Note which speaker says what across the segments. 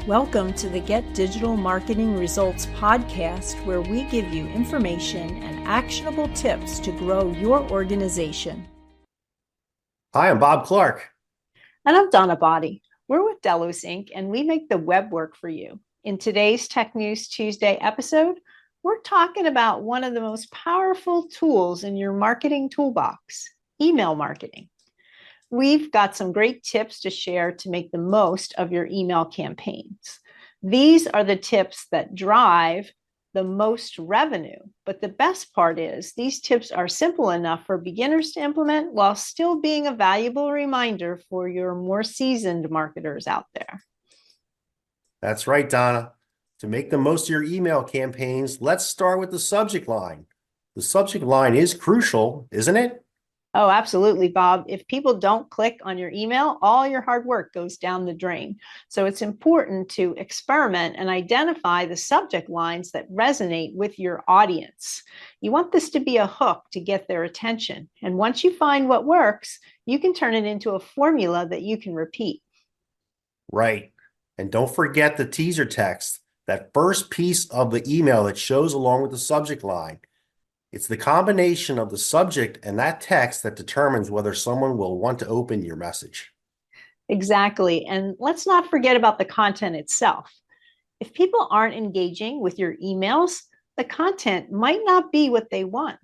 Speaker 1: Welcome to the Get Digital Marketing Results podcast, where we give you information and actionable tips to grow your organization.
Speaker 2: Hi, I'm Bob Clark.
Speaker 1: And I'm Donna Body. We're with Delos Inc., and we make the web work for you. In today's Tech News Tuesday episode, we're talking about one of the most powerful tools in your marketing toolbox, email marketing. We've got some great tips to share to make the most of your email campaigns. These are the tips that drive the most revenue. But the best part is these tips are simple enough for beginners to implement while still being a valuable reminder for your more seasoned marketers out there.
Speaker 2: That's right, Donna. To make the most of your email campaigns, let's start with the subject line. The subject line is crucial, isn't it?
Speaker 1: Oh, absolutely, Bob. If people don't click on your email, all your hard work goes down the drain. So it's important to experiment and identify the subject lines that resonate with your audience. You want this to be a hook to get their attention. And once you find what works, you can turn it into a formula that you can repeat.
Speaker 2: Right. And don't forget the teaser text, that first piece of the email that shows along with the subject line. It's the combination of the subject and that text that determines whether someone will want to open your message.
Speaker 1: Exactly. And let's not forget about the content itself. If people aren't engaging with your emails, the content might not be what they want.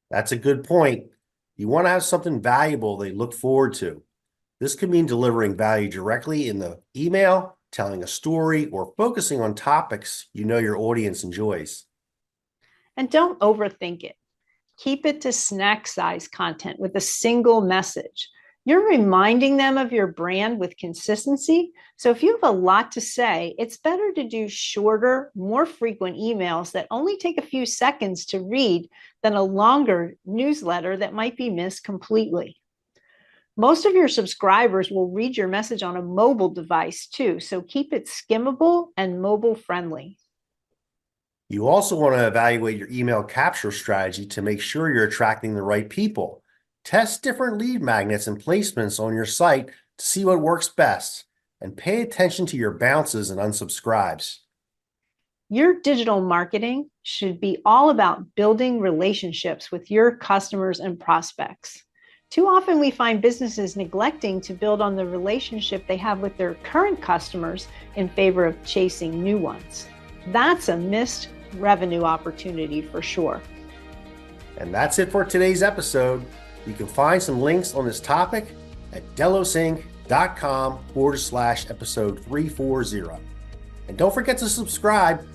Speaker 2: That's a good point. You want to have something valuable they look forward to. This could mean delivering value directly in the email, telling a story, or focusing on topics you know your audience enjoys.
Speaker 1: And don't overthink it. Keep it to snack size content with a single message. You're reminding them of your brand with consistency. So if you have a lot to say, it's better to do shorter, more frequent emails that only take a few seconds to read than a longer newsletter that might be missed completely. Most of your subscribers will read your message on a mobile device too, so keep it skimmable and mobile friendly.
Speaker 2: You also want to evaluate your email capture strategy to make sure you're attracting the right people. Test different lead magnets and placements on your site to see what works best, and pay attention to your bounces and unsubscribes.
Speaker 1: Your digital marketing should be all about building relationships with your customers and prospects. Too often we find businesses neglecting to build on the relationship they have with their current customers in favor of chasing new ones. That's a missed revenue opportunity for sure.
Speaker 2: And that's it for today's episode. You can find some links on this topic at delosinc.com/episode 340. And don't forget to subscribe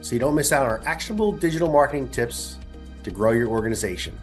Speaker 2: so you don't miss out on our actionable digital marketing tips to grow your organization.